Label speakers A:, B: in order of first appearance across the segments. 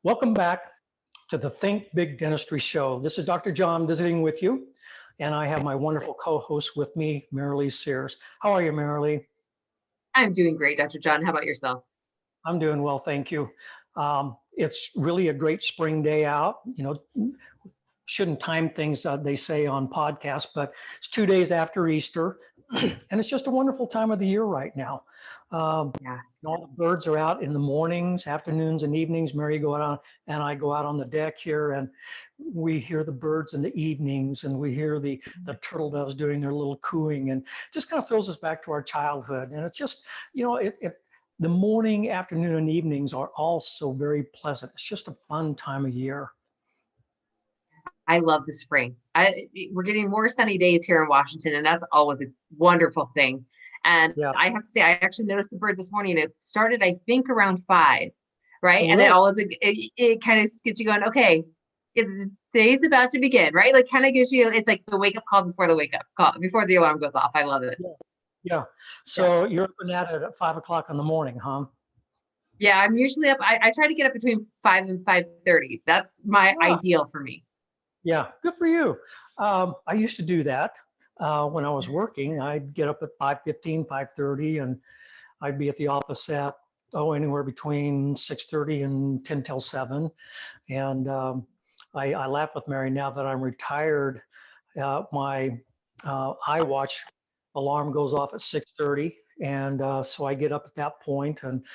A: Welcome back to the Think Big Dentistry Show. This is Dr. John visiting with you, and I have my wonderful co-host with me, Marilee Sears. How are you, Marilee?
B: I'm doing great, Dr. John. How about yourself?
A: I'm doing well, thank you. It's really a great spring day out. Shouldn't time things, they say on podcasts, but it's 2 days after Easter, and it's just a wonderful time of the year right now.
B: Yeah,
A: All the birds are out in the mornings, afternoons, and evenings. Mary go out and I go out on the deck here, and we hear the birds in the evenings, and we hear the turtle doves doing their little cooing, and just kind of throws us back to our childhood. And it's just, the morning, afternoon, and evenings are also very pleasant. It's just a fun time of year.
B: I love the spring. We're getting more sunny days here in Washington, and that's always a wonderful thing. And
A: Yeah.
B: I have to say, I actually noticed the birds this morning. It started, I think, around 5, right?
A: Oh,
B: And it
A: really?
B: always it kind of gets you going. Okay, the day's about to begin, right? Like, kind of gives you. It's like the wake up call before the wake up call before the alarm goes off. I love it.
A: Yeah. Yeah.
B: Yeah,
A: So you're up and at it at 5 o'clock in the morning, huh?
B: yeah. I'm usually up. I try to get up between 5 and 5:30. That's my
A: Yeah.
B: ideal for me.
A: Yeah, good for you. I used to do that when I was working. I'd get up at 5:15, 5:30, and I'd be at the office at anywhere between 6:30 and 10 till 7. And I laugh with Mary now that I'm retired. My iWatch alarm goes off at 6:30, and so I get up at that point and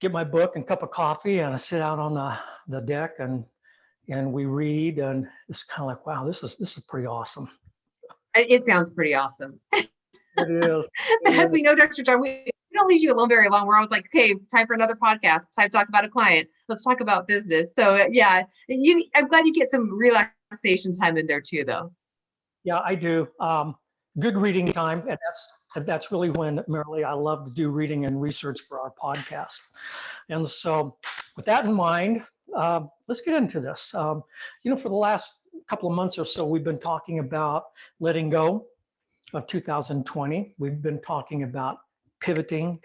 A: get my book and cup of coffee, and I sit out on the deck and we read, and it's kind of like, wow, this is pretty awesome.
B: It sounds pretty awesome.
A: It is.
B: As we know, Dr. John, we don't leave you alone very long. We're always like, okay, time for another podcast, time to talk about a client. Let's talk about business. So yeah, I'm glad you get some relaxation time in there too, though.
A: Yeah, I do. Good reading time, and that's really when, Marilee, I love to do reading and research for our podcast. And so, with that in mind, let's get into this. For the last couple of months or so, we've been talking about letting go of 2020. We've been talking about pivoting.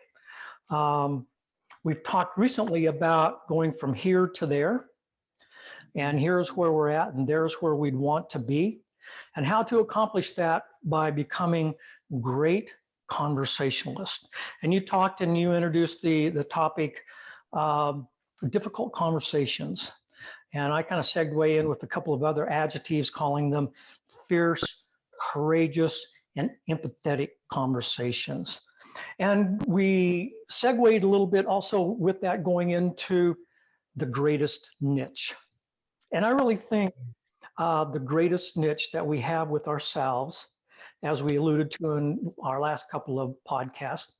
A: We've talked recently about going from here to there, and here's where we're at, and there's where we'd want to be, and how to accomplish that by becoming great conversationalists. And you talked and you introduced the topic, difficult conversations. And I kind of segue in with a couple of other adjectives, calling them fierce, courageous, and empathetic conversations. And we segued a little bit also with that going into the greatest niche. And I really think the greatest niche that we have with ourselves, as we alluded to in our last couple of podcasts,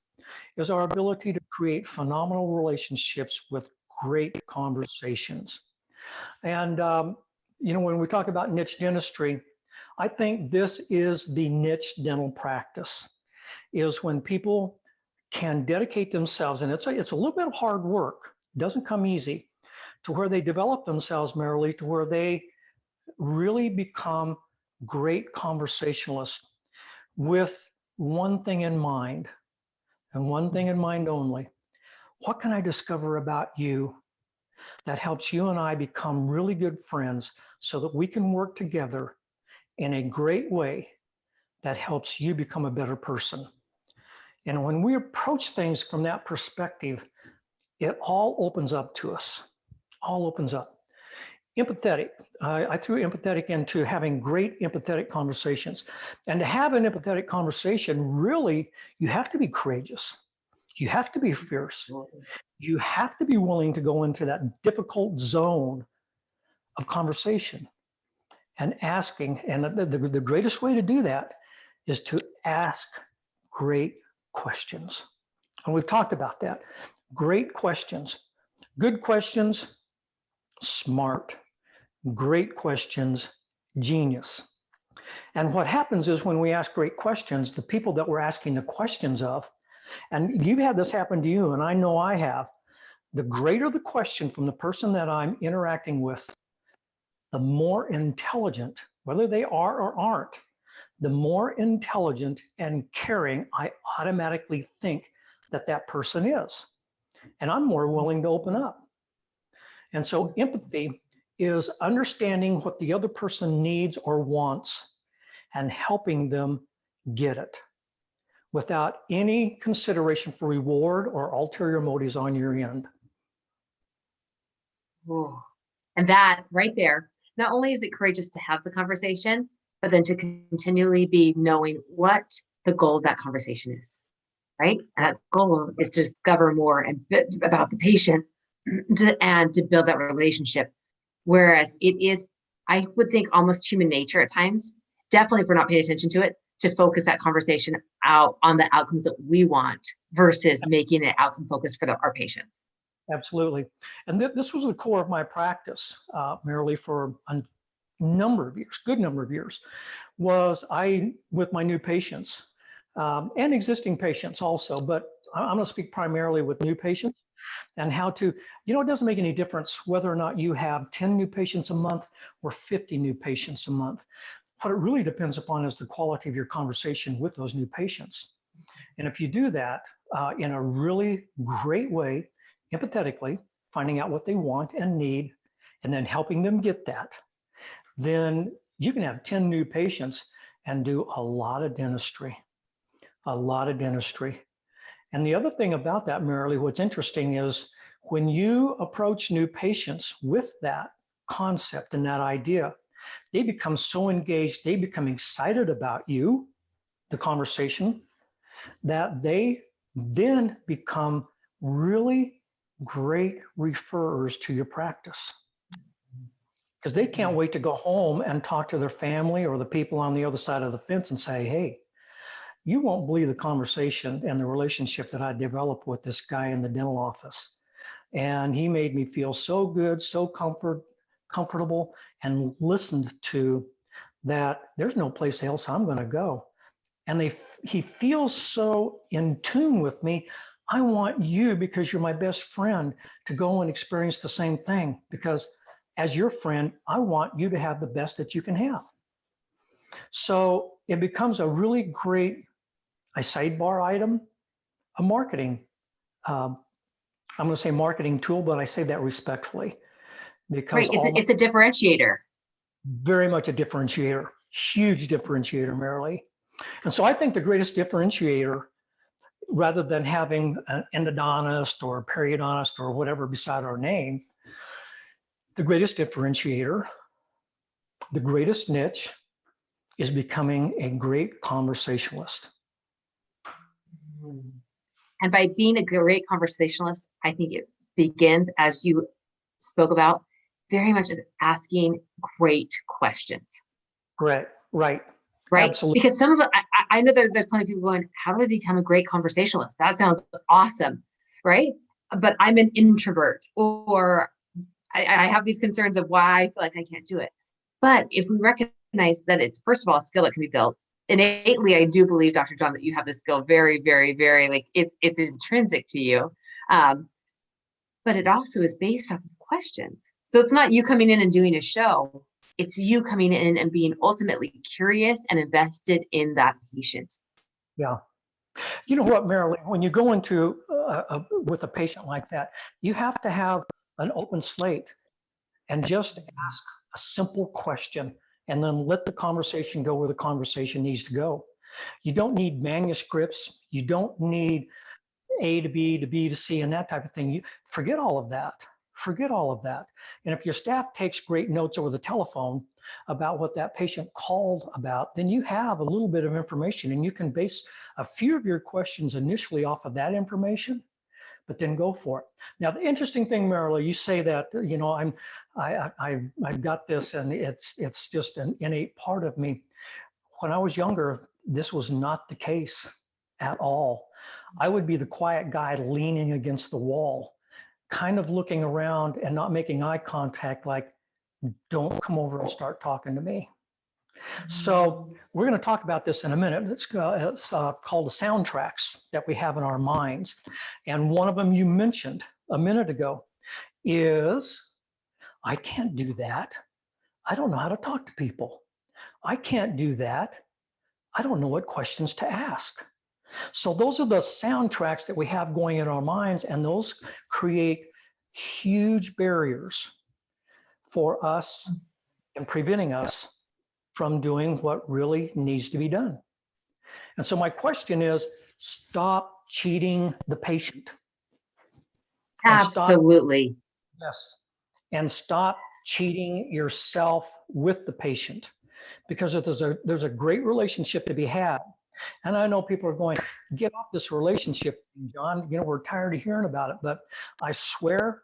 A: is our ability to create phenomenal relationships with great conversations. And, when we talk about niche dentistry, I think this is the niche dental practice, is when people can dedicate themselves, and it's a little bit of hard work, it doesn't come easy, to where they develop themselves, Marilee, to where they really become great conversationalists with one thing in mind, and one thing in mind only. What can I discover about you that helps you and I become really good friends so that we can work together in a great way that helps you become a better person? And when we approach things from that perspective, it all opens up to us, all opens up. Empathetic. I threw empathetic into having great empathetic conversations. And to have an empathetic conversation, really, you have to be courageous. You have to be fierce. You have to be willing to go into that difficult zone of conversation and asking. And the greatest way to do that is to ask great questions. And we've talked about that. Great questions, good questions, smart, great questions, genius. And what happens is when we ask great questions, the people that we're asking the questions of, and you've had this happen to you, and I know I have, the greater the question from the person that I'm interacting with, the more intelligent, whether they are or aren't, the more intelligent and caring I automatically think that person is. And I'm more willing to open up. And so empathy is understanding what the other person needs or wants and helping them get it without any consideration for reward or ulterior motives on your end.
B: Whoa. And that right there, not only is it courageous to have the conversation, but then to continually be knowing what the goal of that conversation is, right? And that goal is to discover more and about the patient and to build that relationship. Whereas it is, I would think, almost human nature at times, definitely if we're not paying attention to it, to focus that conversation out on the outcomes that we want versus making it outcome focused for our patients.
A: Absolutely. And this was the core of my practice, merely for a number of years, good number of years, was with my new patients and existing patients also, but I'm going to speak primarily with new patients and how to, it doesn't make any difference whether or not you have 10 new patients a month or 50 new patients a month. What it really depends upon is the quality of your conversation with those new patients. And if you do that in a really great way, empathetically, finding out what they want and need, and then helping them get that, then you can have 10 new patients and do a lot of dentistry, a lot of dentistry. And the other thing about that, Marilee, what's interesting is when you approach new patients with that concept and that idea, they become so engaged, they become excited about you, the conversation, that they then become really great referrers to your practice. Because they can't wait to go home and talk to their family or the people on the other side of the fence and say, hey, you won't believe the conversation and the relationship that I developed with this guy in the dental office. And he made me feel so good, so comfortable and listened to that there's no place else I'm going to go. And he feels so in tune with me. I want you, because you're my best friend, to go and experience the same thing. Because as your friend, I want you to have the best that you can have. So it becomes a really great, a sidebar item, a marketing, I'm going to say marketing tool, but I say that respectfully. Because
B: right, it's a differentiator.
A: Very much a differentiator, huge differentiator, Marilee. And so I think the greatest differentiator, rather than having an endodontist or a periodontist or whatever beside our name, the greatest differentiator, the greatest niche is becoming a great conversationalist.
B: And by being a great conversationalist, I think it begins, as you spoke about, very much of asking great questions.
A: Right.
B: Absolutely. Because some of it, I know that there's plenty of people going, how do I become a great conversationalist? That sounds awesome, right? But I'm an introvert, or I have these concerns of why I feel like I can't do it. But if we recognize that it's, first of all, a skill that can be built, innately, I do believe, Dr. John, that you have this skill very, very, very, like it's intrinsic to you. But it also is based off of questions. So it's not you coming in and doing a show. It's you coming in and being ultimately curious and invested in that patient.
A: Yeah. You know what, Marilee, when you go into with a patient like that, you have to have an open slate and just ask a simple question and then let the conversation go where the conversation needs to go. You don't need manuscripts. You don't need A to B to B to C and that type of thing. You forget all of that. Forget all of that. And if your staff takes great notes over the telephone about what that patient called about, then you have a little bit of information and you can base a few of your questions initially off of that information, but then go for it. Now, the interesting thing, Marilee, you say that, I've got this and it's just an innate part of me. When I was younger, this was not the case at all. I would be the quiet guy leaning against the wall, kind of looking around and not making eye contact, like, don't come over and start talking to me. So we're going to talk about this in a minute. It's called the soundtracks that we have in our minds. And one of them you mentioned a minute ago is, I can't do that. I don't know how to talk to people. I can't do that. I don't know what questions to ask. So those are the soundtracks that we have going in our minds, and those create huge barriers for us and preventing us from doing what really needs to be done. And so my question is, stop cheating the patient. And stop,
B: Absolutely.
A: yes, and stop cheating yourself with the patient, because there's a great relationship to be had. And I know people are going, get off this relationship, John. You know, we're tired of hearing about it. But I swear,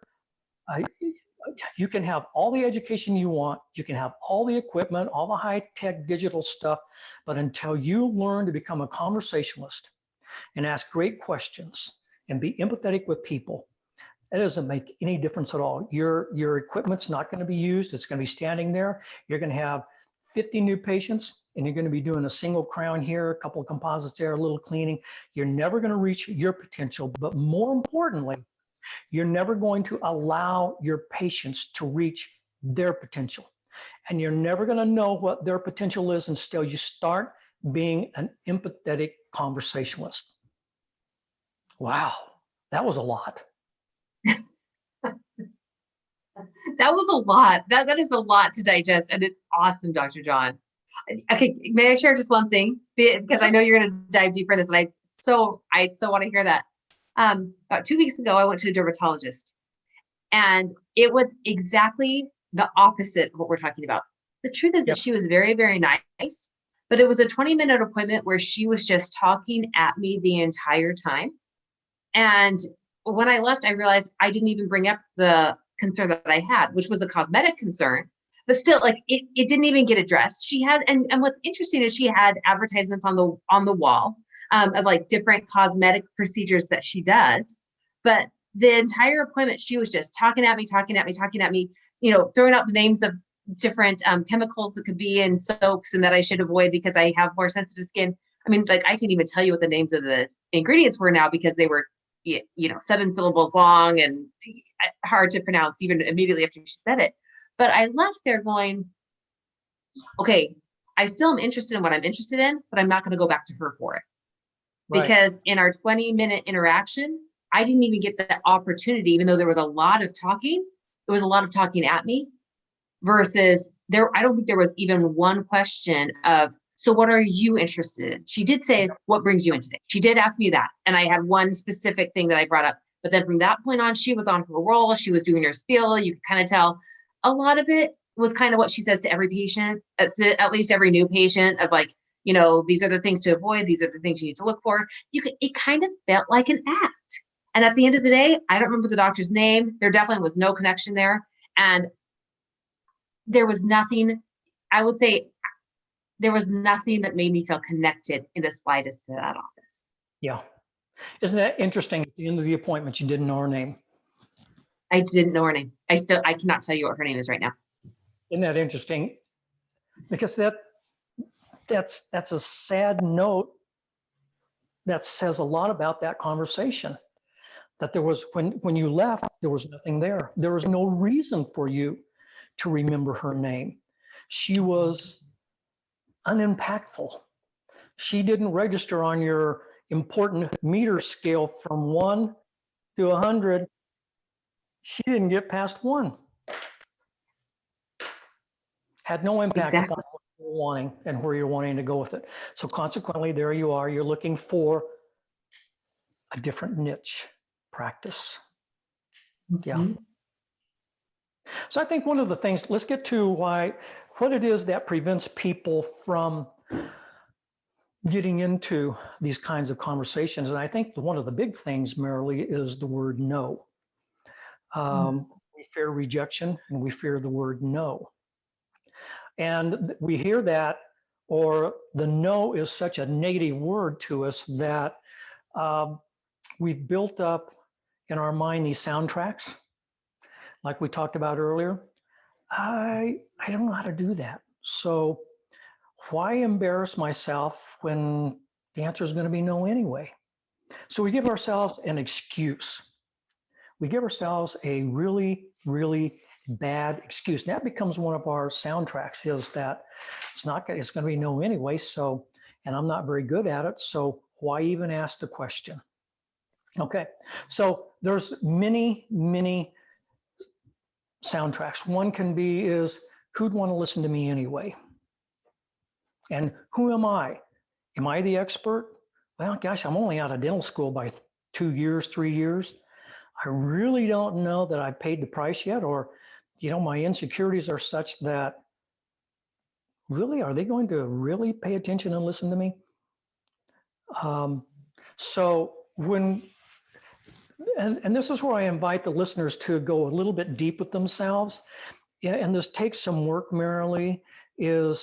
A: you can have all the education you want, you can have all the equipment, all the high-tech digital stuff, but until you learn to become a conversationalist and ask great questions and be empathetic with people, it doesn't make any difference at all. Your equipment's not going to be used. It's going to be standing there. You're going to have 50 new patients, and you're going to be doing a single crown here, a couple of composites there, a little cleaning. You're never going to reach your potential, but more importantly, you're never going to allow your patients to reach their potential. And you're never going to know what their potential is until you start being an empathetic conversationalist. Wow, that was a lot.
B: That was a lot. That is a lot to digest, and it's awesome, Dr. John. Okay, may I share just one thing? Because I know you're going to dive deeper in this, and I so want to hear that. About 2 weeks ago, I went to a dermatologist, and it was exactly the opposite of what we're talking about. The truth is that she was very, very nice, but it was a 20-minute appointment where she was just talking at me the entire time. And when I left, I realized I didn't even bring up the concern that I had, which was a cosmetic concern, but still, like, it didn't even get addressed. She had, and what's interesting is she had advertisements on the wall of like different cosmetic procedures that she does, but the entire appointment she was just talking at me, you know, throwing out the names of different chemicals that could be in soaps and that I should avoid because I have more sensitive skin. I mean, like, I can even tell you what the names of the ingredients were now because they were, you know, 7 syllables long and hard to pronounce even immediately after she said it. But I left there going, okay, I still am interested in what I'm interested in, but I'm not going to go back to her for it. Right. Because in our 20-minute interaction, I didn't even get the opportunity, even though there was a lot of talking, there was a lot of talking at me versus there. I don't think there was even one question of, so what are you interested in? She did say, what brings you in today? She did ask me that. And I had one specific thing that I brought up. But then from that point on, she was on her roll. She was doing her spiel. You could kind of tell a lot of it was kind of what she says to every patient, at least every new patient, of like, you know, these are the things to avoid. These are the things you need to look for. It kind of felt like an act. And at the end of the day, I don't remember the doctor's name. There definitely was no connection there. And there was nothing, I would say, there was nothing that made me feel connected in the slightest to that office.
A: Yeah. Isn't that interesting? At the end of the appointment, you didn't know her name.
B: I didn't know her name. I cannot tell you what her name is right now.
A: Isn't that interesting? Because that's a sad note that says a lot about that conversation. That there was, when you left, there was nothing there. There was no reason for you to remember her name. She was unimpactful. She didn't register on your important meter scale from 1 to 100. She didn't get past 1. Had no impact on what you're wanting and where you're wanting to go with it. So consequently, there you are. You're looking for a different niche practice. Yeah. Mm-hmm. So I think one of the things, let's get to what it is that prevents people from getting into these kinds of conversations. And I think one of the big things, Marilee, is the word no. We fear rejection and we fear the word no. And we hear that, or the no is such a negative word to us that we've built up in our mind these soundtracks, like we talked about earlier. I don't know how to do that. So why embarrass myself when the answer is going to be no anyway? So we give ourselves an excuse. We give ourselves a really, really bad excuse. And that becomes one of our soundtracks, is that it's going to be no anyway. So, and I'm not very good at it. So why even ask the question? Okay. So there's many, many soundtracks. One can be is, who'd want to listen to me anyway? And who am I? Am I the expert? Well, gosh, I'm only out of dental school by 2 years, 3 years. I really don't know that I paid the price yet, or, my insecurities are such that really, are they going to really pay attention and listen to me? So and this is where I invite the listeners to go a little bit deep with themselves. Yeah, and this takes some work, Marilee, and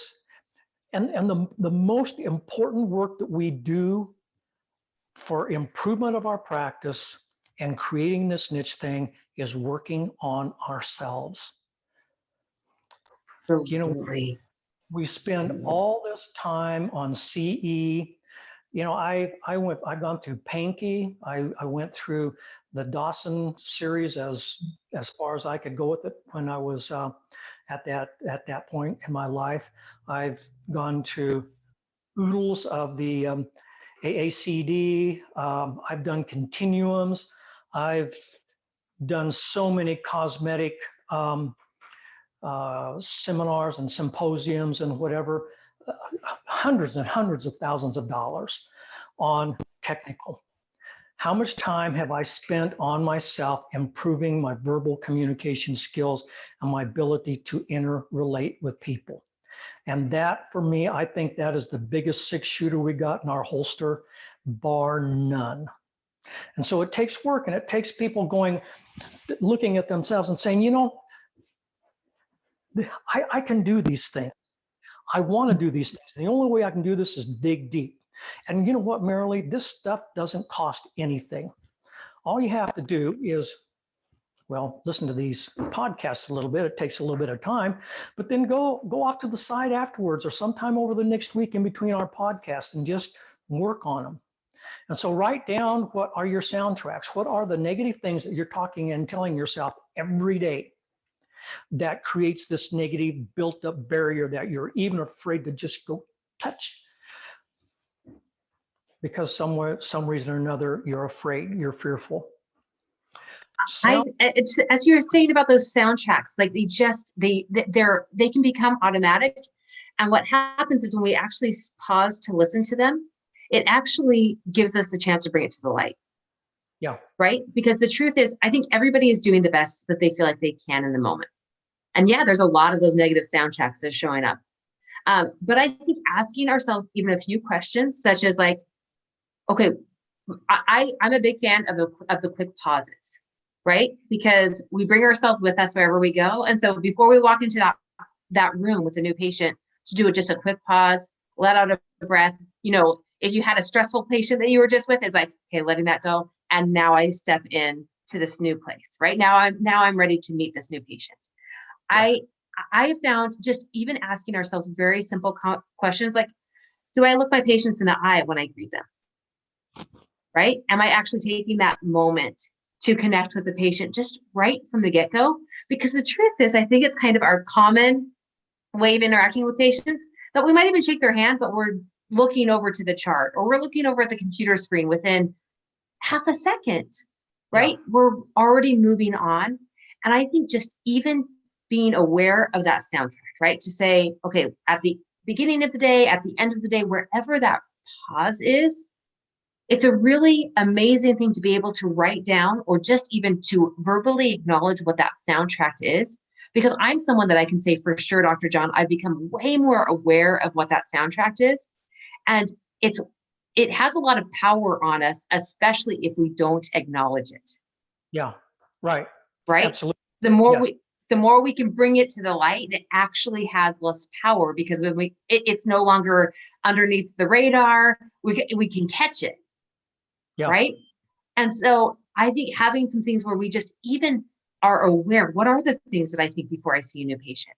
A: the most important work that we do for improvement of our practice and creating this niche thing is working on ourselves.
B: Absolutely.
A: We spend all this time on CE. I've gone through Pankey. I went through the Dawson series as far as I could go with it when I was at that point in my life. I've gone to oodles of the AACD. I've done continuums. I've done so many cosmetic seminars and symposiums and whatever, hundreds and hundreds of thousands of dollars on technical. How much time have I spent on myself improving my verbal communication skills and my ability to interrelate with people? And that, for me, I think that is the biggest 6-shooter we got in our holster, bar none. And so it takes work, and it takes people looking at themselves and saying, I can do these things. I want to do these things. And the only way I can do this is dig deep. And you know what, Marilee? This stuff doesn't cost anything. All you have to do is, listen to these podcasts a little bit. It takes a little bit of time, but then go off to the side afterwards or sometime over the next week in between our podcasts and just work on them. And so write down, what are your soundtracks? What are the negative things that you're talking and telling yourself every day that creates this negative built up barrier that you're even afraid to just go touch? Because some reason or another, you're afraid, you're fearful.
B: It's, as you were saying about those soundtracks, like they can become automatic. And what happens is when we actually pause to listen to them, it actually gives us a chance to bring it to the light.
A: Yeah.
B: Right? Because the truth is, I think everybody is doing the best that they feel like they can in the moment. And yeah, there's a lot of those negative soundtracks that are showing up. But I think asking ourselves even a few questions, such as like, okay, I'm a big fan of the quick pauses, right? Because we bring ourselves with us wherever we go. And so before we walk into that room with a new patient, to do just a quick pause, let out a breath. If you had a stressful patient that you were just with, it's like, okay, letting that go. And now I step in to this new place, right? Now I'm ready to meet this new patient. Yeah. I have found just even asking ourselves very simple questions like, do I look my patients in the eye when I greet them? Right? Am I actually taking that moment to connect with the patient just right from the get-go? Because the truth is, I think it's kind of our common way of interacting with patients that we might even shake their hand, but we're looking over to the chart or we're looking over at the computer screen within half a second, right? Yeah. We're already moving on. And I think just even being aware of that soundtrack, right? To say, okay, at the beginning of the day, at the end of the day, wherever that pause is, it's a really amazing thing to be able to write down or just even to verbally acknowledge what that soundtrack is. Because I'm someone that I can say for sure, Dr. John, I've become way more aware of what that soundtrack is. And it has a lot of power on us, especially if we don't acknowledge it.
A: Yeah, right.
B: Right?
A: Absolutely.
B: The more we can bring it to the light, it actually has less power because when it's no longer underneath the radar, we can catch it. Yeah. Right? And so I think having some things where we just even are aware, what are the things that I think before I see a new patient?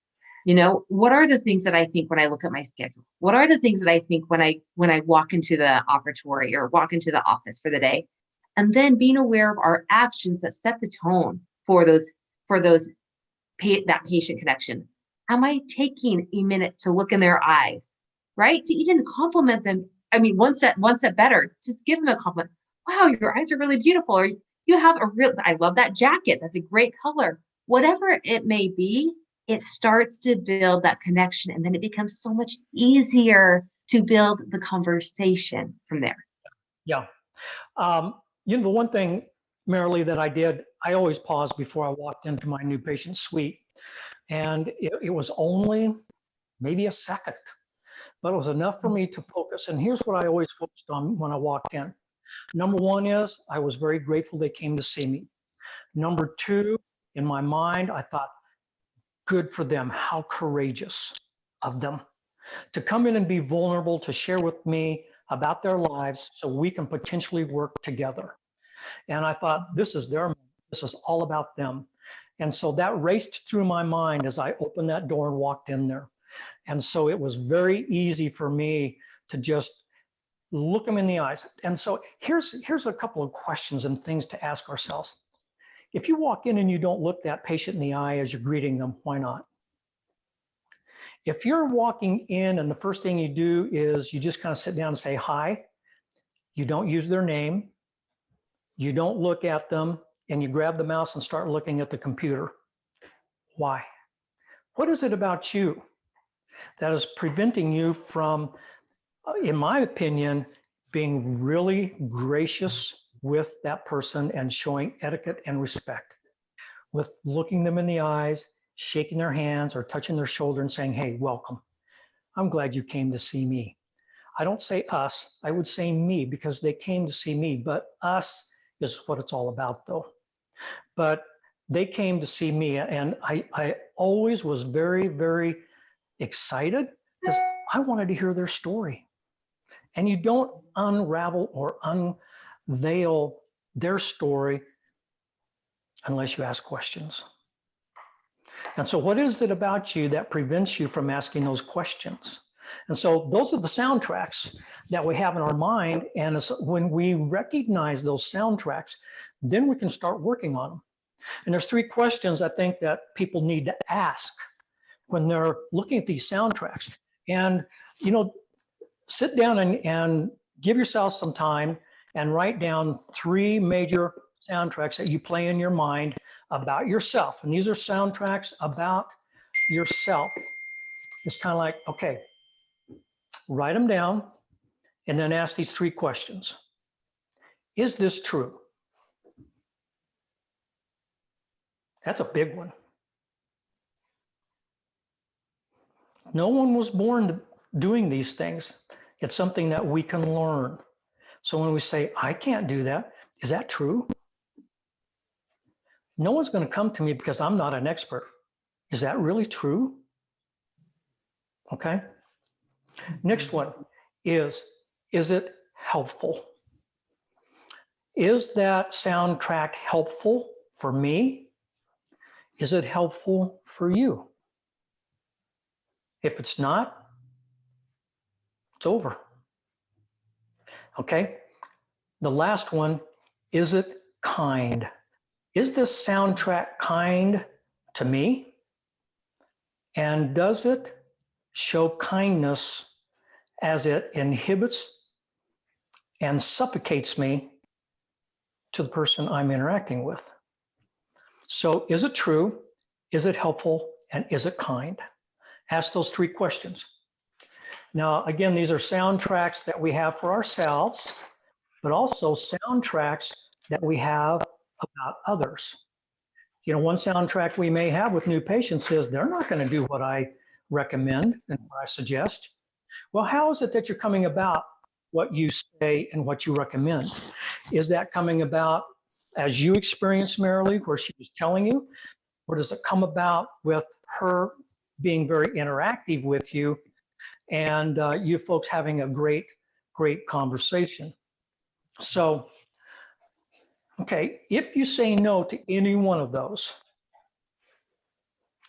B: What are the things that I think when I look at my schedule? What are the things that I think when I walk into the operatory or walk into the office for the day? And then being aware of our actions that set the tone for that patient connection. Am I taking a minute to look in their eyes, right? To even compliment them. I mean, one step better, just give them a compliment. Wow, your eyes are really beautiful. Or I love that jacket. That's a great color. whatever it may be, it starts to build that connection. And then it becomes so much easier to build the conversation from there.
A: Yeah. The one thing, Marilee, that I did, I always paused before I walked into my new patient suite. And it was only maybe a second, but it was enough for me to focus. And here's what I always focused on when I walked in. Number one is I was very grateful they came to see me. Number two, in my mind, I thought, good for them. How courageous of them to come in and be vulnerable, to share with me about their lives so we can potentially work together. And I thought, this is their, this is all about them. And so that raced through my mind as I opened that door and walked in there. And so it was very easy for me to just look them in the eyes. And so here's a couple of questions and things to ask ourselves. If you walk in and you don't look that patient in the eye as you're greeting them, why not? If you're walking in and the first thing you do is you just kind of sit down and say hi, you don't use their name, you don't look at them, and you grab the mouse and start looking at the computer, why? What is it about you that is preventing you from, in my opinion, being really gracious with that person and showing etiquette and respect, with looking them in the eyes, shaking their hands or touching their shoulder and saying, hey, welcome. I'm glad you came to see me. I don't say us, I would say me, because they came to see me, but us is what it's all about though. But they came to see me, and I always was very, very excited because I wanted to hear their story. And you don't unravel or unveil their story unless you ask questions. And so what is it about you that prevents you from asking those questions? And so those are the soundtracks that we have in our mind. And when we recognize those soundtracks, then we can start working on them. And there's three questions I think that people need to ask when they're looking at these soundtracks. And, sit down and give yourself some time and write down three major soundtracks that you play in your mind about yourself. And these are soundtracks about yourself. It's kind of like, okay, write them down and then ask these three questions. Is this true? That's a big one. No one was born doing these things. It's something that we can learn. So when we say, I can't do that, is that true? No one's going to come to me because I'm not an expert. Is that really true? Okay. Next one is it helpful? Is that soundtrack helpful for me? Is it helpful for you? If it's not, it's over. Okay. The last one, is it kind? Is this soundtrack kind to me? And does it show kindness as it inhibits and suffocates me to the person I'm interacting with? So is it true? Is it helpful? And is it kind? Ask those three questions. Now, again, these are soundtracks that we have for ourselves, but also soundtracks that we have about others. One soundtrack we may have with new patients is they're not going to do what I recommend and what I suggest. Well, how is it that you're coming about what you say and what you recommend? Is that coming about as you experienced Marilee, where she was telling you, or does it come about with her being very interactive with you and you folks having a great conversation? So, okay, if you say no to any one of those,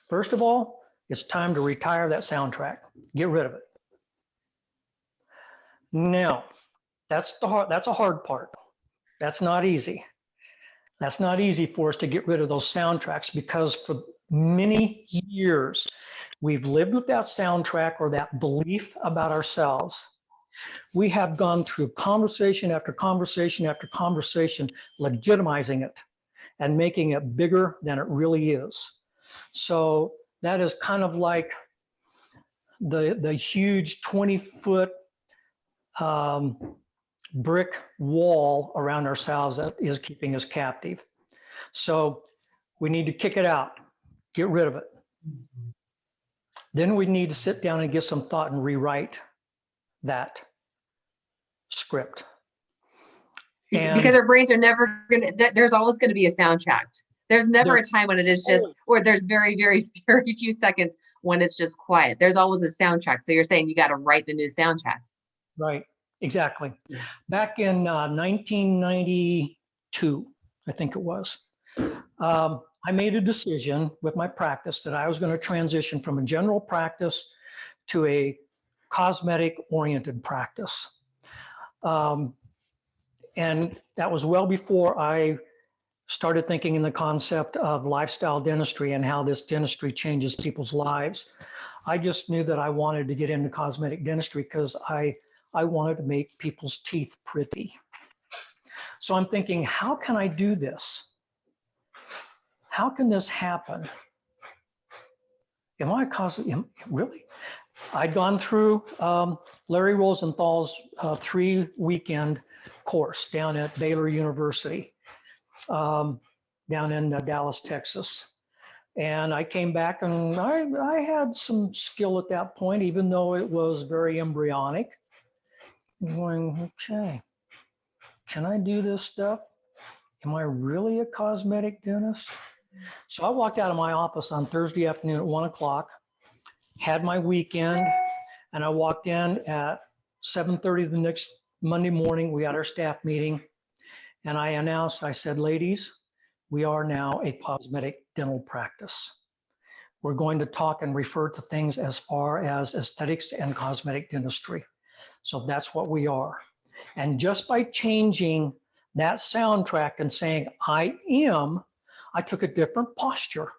A: first of all, it's time to retire that soundtrack. Get rid of it. Now, that's a hard part. That's not easy. That's not easy for us to get rid of those soundtracks because for many years, we've lived with that soundtrack or that belief about ourselves. We have gone through conversation after conversation after conversation, legitimizing it and making it bigger than it really is. So that is kind of like the huge 20-foot brick wall around ourselves that is keeping us captive. So we need to kick it out, get rid of it. Then we need to sit down and give some thought and rewrite that script.
B: Because our brains are never going to, there's always going to be a soundtrack. There's never a time when it is just, or there's very, very, very few seconds when it's just quiet. There's always a soundtrack. So you're saying you got to write the new soundtrack.
A: Right, exactly. Back in 1992, I think it was, I made a decision with my practice that I was going to transition from a general practice to a cosmetic-oriented practice. And that was well before I started thinking in the concept of lifestyle dentistry and how this dentistry changes people's lives. I just knew that I wanted to get into cosmetic dentistry because I wanted to make people's teeth pretty. So I'm thinking, how can I do this? How can this happen? Am I a cosmetic, really? I'd gone through Larry Rosenthal's 3-weekend course down at Baylor University, down in Dallas, Texas. And I came back and I had some skill at that point, even though it was very embryonic. I'm going, okay, can I do this stuff? Am I really a cosmetic dentist? So I walked out of my office on Thursday afternoon at 1 o'clock, had my weekend, and I walked in at 7:30 the next Monday morning. We had our staff meeting, and I announced, I said, ladies, we are now a cosmetic dental practice. We're going to talk and refer to things as far as aesthetics and cosmetic dentistry. So that's what we are. And just by changing that soundtrack and saying, I took a different posture.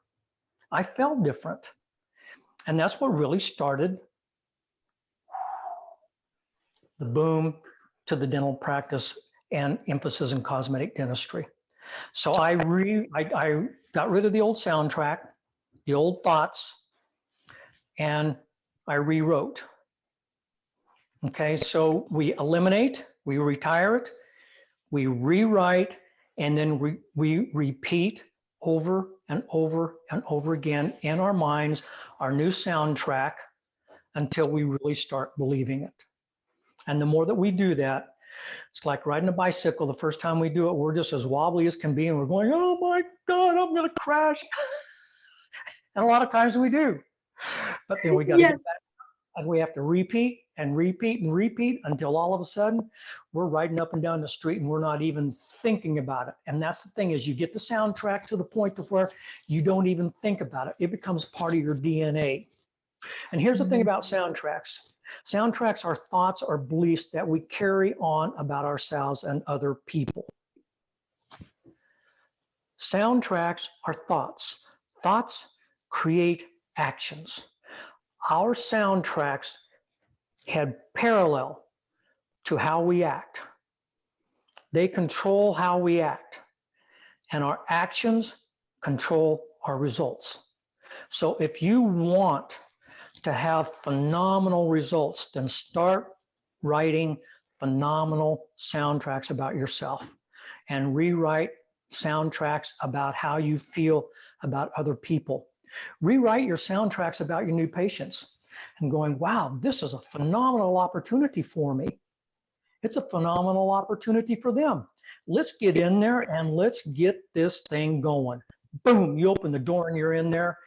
A: I felt different. And that's what really started the boom to the dental practice and emphasis in cosmetic dentistry. So I got rid of the old soundtrack, the old thoughts, and I rewrote. Okay, so we eliminate, we retire it, we rewrite, and then we repeat over and over and over again in our minds our new soundtrack until we really start believing it. And the more that we do that, it's like riding a bicycle. The first time we do it, we're just as wobbly as can be, and we're going, oh my God, I'm going to crash. And a lot of times we do. But then we got to get back, and we have to repeat and repeat and repeat until all of a sudden we're riding up and down the street and we're not even thinking about it. And that's the thing, is you get the soundtrack to the point of where you don't even think about it. It becomes part of your DNA. And here's the thing about soundtracks. Soundtracks are thoughts or beliefs that we carry on about ourselves and other people. Soundtracks are thoughts. Thoughts create actions. Our soundtracks head parallel to how we act. They control how we act, and our actions control our results. So if you want to have phenomenal results, then start writing phenomenal soundtracks about yourself and rewrite soundtracks about how you feel about other people. Rewrite your soundtracks about your new patients and going, wow, this is a phenomenal opportunity for me. It's a phenomenal opportunity for them. Let's get in there and let's get this thing going. Boom, you open the door and you're in there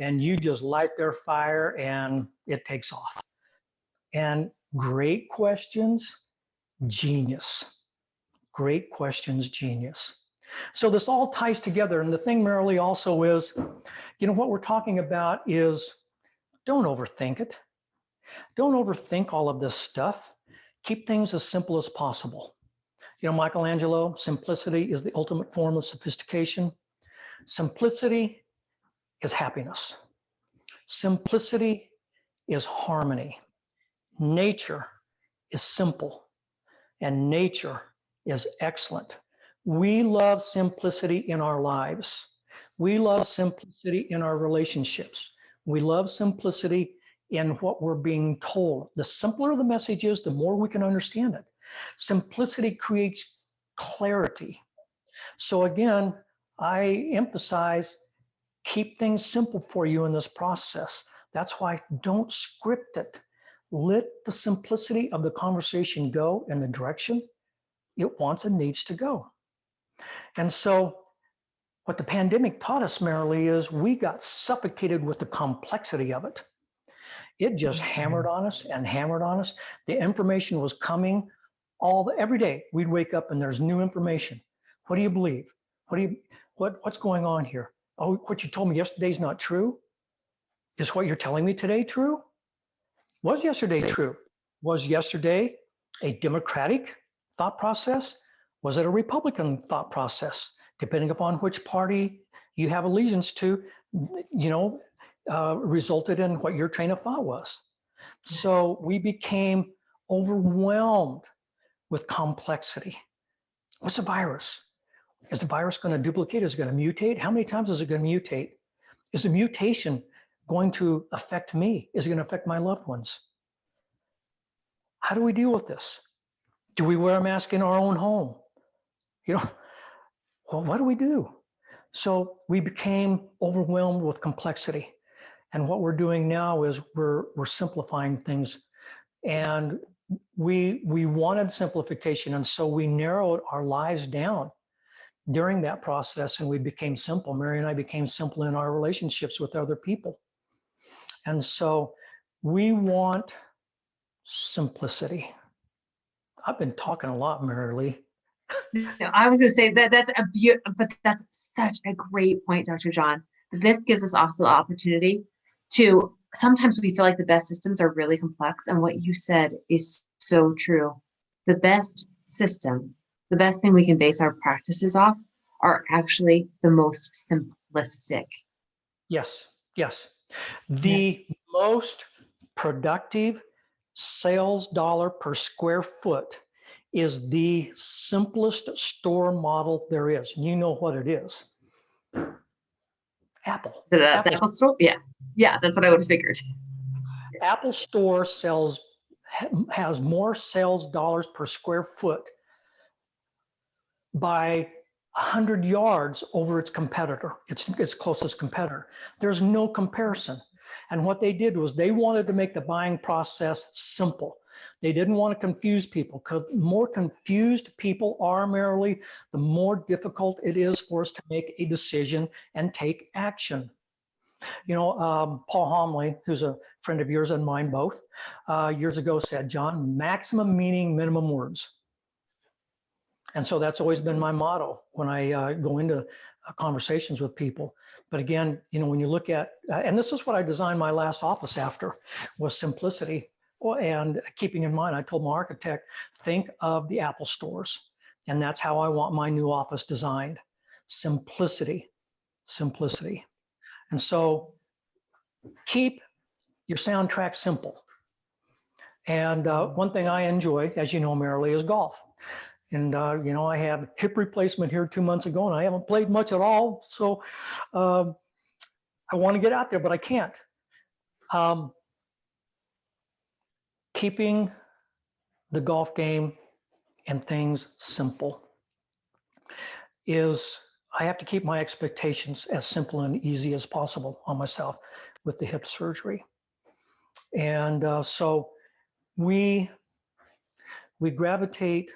A: and you just light their fire and it takes off. And great questions, genius. Great questions, genius. So this all ties together. And the thing, Marilee, also is, you know, what we're talking about is don't overthink it. Don't overthink all of this stuff. Keep things as simple as possible. You know, Michelangelo, simplicity is the ultimate form of sophistication. Simplicity is happiness. Simplicity is harmony. Nature is simple, and nature is excellent. We love simplicity in our lives. We love simplicity in our relationships. We love simplicity in what we're being told. The simpler the message is, the more we can understand it. Simplicity creates clarity. So again, I emphasize keep things simple for you in this process. That's why don't script it. Let the simplicity of the conversation go in the direction it wants and needs to go. And so what the pandemic taught us, Marilee, is we got suffocated with the complexity of it. It just hammered on us and hammered on us. The information was coming every day. We'd wake up and there's new information. What do you believe? What's going on here? Oh, what you told me yesterday is not true. Is what you're telling me today true? Was yesterday true? Was yesterday a Democratic thought process? Was it a Republican thought process? Depending upon which party you have allegiance to, resulted in what your train of thought was. So we became overwhelmed with complexity. What's a virus? Is the virus going to duplicate? Is it going to mutate? How many times is it going to mutate? Is the mutation going to affect me? Is it going to affect my loved ones? How do we deal with this? Do we wear a mask in our own home? Well, what do we do? So we became overwhelmed with complexity. And what we're doing now is we're simplifying things. And we wanted simplification. And so we narrowed our lives down during that process and we became simple. Mary and I became simple in our relationships with other people. And so we want simplicity. I've been talking a lot, Marilee.
B: No, I was going to say but that's such a great point, Dr. John. This gives us also the opportunity to, sometimes we feel like the best systems are really complex. And what you said is so true. The best systems, the best thing we can base our practices off are actually the most simplistic.
A: Yes. The most productive sales dollar per square foot is the simplest store model there is. And you know what it is. Apple.
B: Is it the Apple Store? Yeah, that's what I would have figured.
A: Apple Store has more sales dollars per square foot by 100 yards over its competitor, its closest competitor. There's no comparison. And what they did was they wanted to make the buying process simple. They didn't want to confuse people, because the more confused people are, Marilee, the more difficult it is for us to make a decision and take action. Paul Homley, who's a friend of yours and mine both, years ago said, John, maximum meaning, minimum words. And so that's always been my motto when I go into conversations with people. But again, when you look at, and this is what I designed my last office after, was simplicity. And keeping in mind, I told my architect, think of the Apple stores. And that's how I want my new office designed. Simplicity. And so keep your soundtrack simple. And one thing I enjoy, as you know, Marilee, is golf. And, I had hip replacement here 2 months ago, and I haven't played much at all. So I want to get out there, but I can't. Keeping the golf game and things simple is, I have to keep my expectations as simple and easy as possible on myself with the hip surgery. And so we gravitate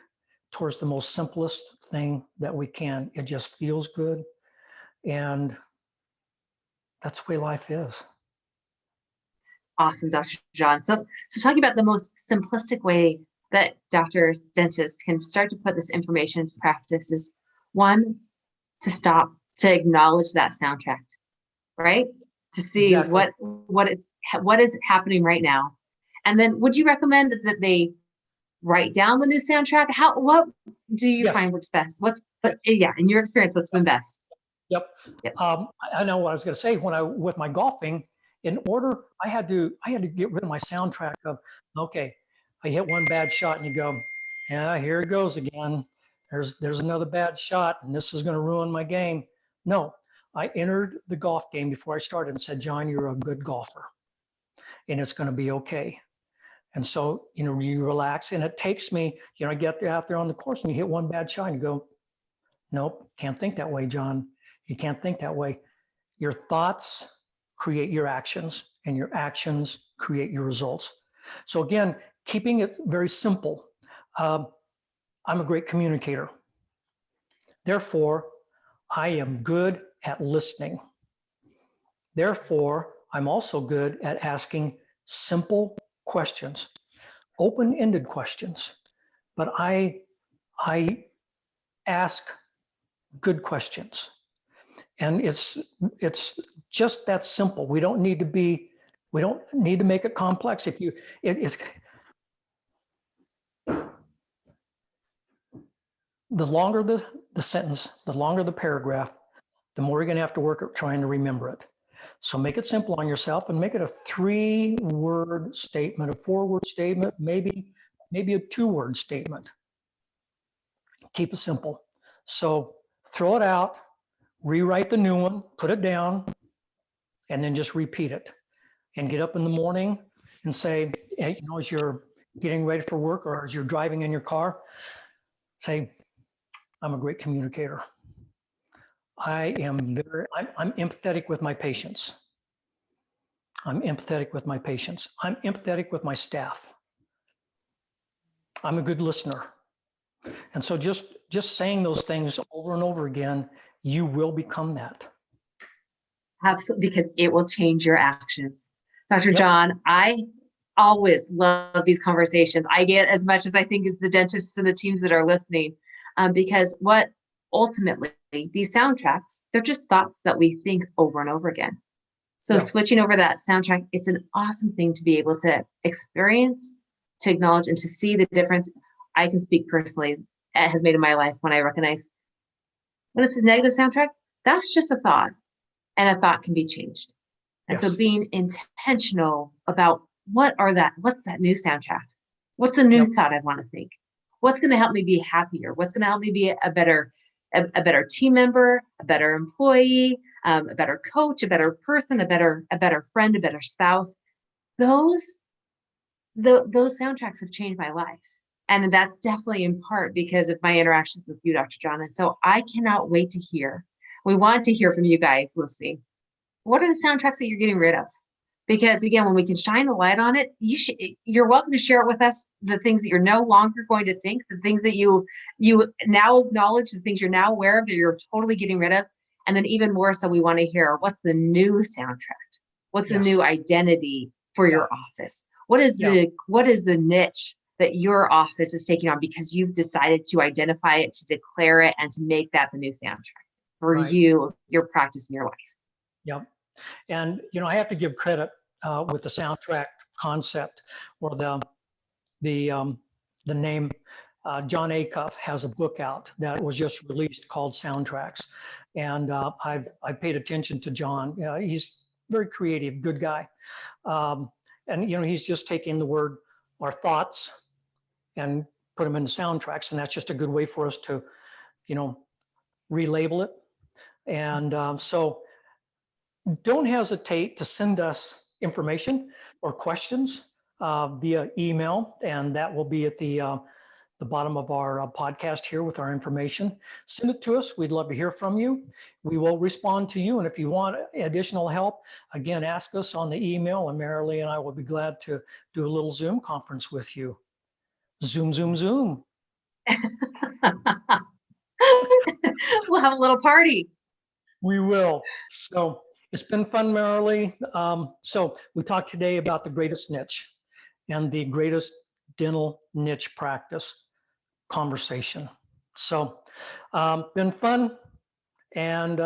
A: towards the most simplest thing that we can. It just feels good. And that's the way life is.
B: Awesome, Dr. John. So talking about the most simplistic way that doctors, dentists can start to put this information into practice is, one, to stop, to acknowledge that soundtrack, right? To see exactly what is happening right now. And then would you recommend that they write down the new soundtrack? What do you find works best? In your experience, what's been best?
A: Yep. I know what I was going to say. With my golfing, in order, I had to get rid of my soundtrack of, okay, I hit one bad shot and you go, yeah, here it goes again. there's another bad shot and this is going to ruin my game. No, I entered the golf game before I started and said, John, you're a good golfer and it's going to be okay. And so, you relax, and it takes me, I get out there on the course and you hit one bad shot and you go, nope, can't think that way, John. You can't think that way. Your thoughts create your actions, and your actions create your results. So again, keeping it very simple. I'm a great communicator. Therefore, I am good at listening. Therefore, I'm also good at asking simple questions, open-ended questions. But I ask good questions. And it's just that simple. We don't need to make it complex. The longer the sentence, the longer the paragraph, the more you're going to have to work at trying to remember it. So make it simple on yourself and make it a 3-word statement, a 4-word statement, maybe a 2-word statement. Keep it simple. So throw it out, rewrite the new one, put it down, and then just repeat it. And get up in the morning and say, hey, as you're getting ready for work or as you're driving in your car, say, I'm a great communicator. I'm empathetic with my patients. I'm empathetic with my patients. I'm empathetic with my staff. I'm a good listener. And so just saying those things over and over again, you will become that.
B: Absolutely, because it will change your actions. Dr.
A: Yep.
B: John, I always love these conversations. I get as much as I think as the dentists and the teams that are listening, because what ultimately these soundtracks, they're just thoughts that we think over and over again. So
A: Yeah.
B: switching over that soundtrack, it's an awesome thing to be able to experience, to acknowledge, and to see the difference. I can speak personally, it has made in my life when I recognize when it's a negative soundtrack, that's just a thought, and a thought can be changed. And
A: Yes.
B: so being intentional about what's that new soundtrack? What's the new
A: Yep.
B: thought I want to think? What's going to help me be happier? What's going to help me be a better team member, a better employee, a better coach, a better person, a better friend, a better spouse? Those soundtracks have changed my life. And that's definitely in part because of my interactions with you, Dr. John. And so I cannot wait to hear. We want to hear from you guys listening. What are the soundtracks that you're getting rid of? Because again, when we can shine the light on it, you're welcome to share it with us, the things that you're no longer going to think, the things that you now acknowledge, the things you're now aware of that you're totally getting rid of. And then even more so, we want to hear what's the new soundtrack? What's the new identity for your office? What is the niche that your office is taking on because you've decided to identify it, to declare it, and to make that the new soundtrack for you, your practice, and your life?
A: Yep. And, I have to give credit with the soundtrack concept or the name. John Acuff has a book out that was just released called Soundtracks. And I've paid attention to John. He's very creative, good guy. And, he's just taking the word, our thoughts, and put them into soundtracks. And that's just a good way for us to, relabel it. And so don't hesitate to send us information or questions via email, and that will be at the bottom of our podcast here with our information. Send it to us. We'd love to hear from you. We will respond to you, and if you want additional help, again, ask us on the email, and Marilee and I will be glad to do a little Zoom conference with you. Zoom, Zoom, Zoom.
B: We'll have a little party.
A: We will. So it's been fun, Marilee. So we talked today about the greatest niche and the greatest dental niche practice conversation. So been fun. And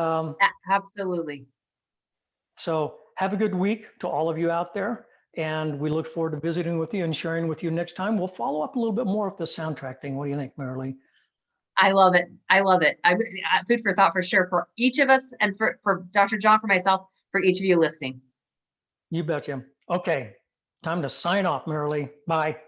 B: absolutely.
A: So have a good week to all of you out there. And we look forward to visiting with you and sharing with you next time. We'll follow up a little bit more with the soundtrack thing. What do you think, Marilee?
B: I love it. I love it. Food for thought for sure for each of us, and for Dr. John, for myself, for each of you listening.
A: You betcha. Okay, time to sign off, Marilee. Bye.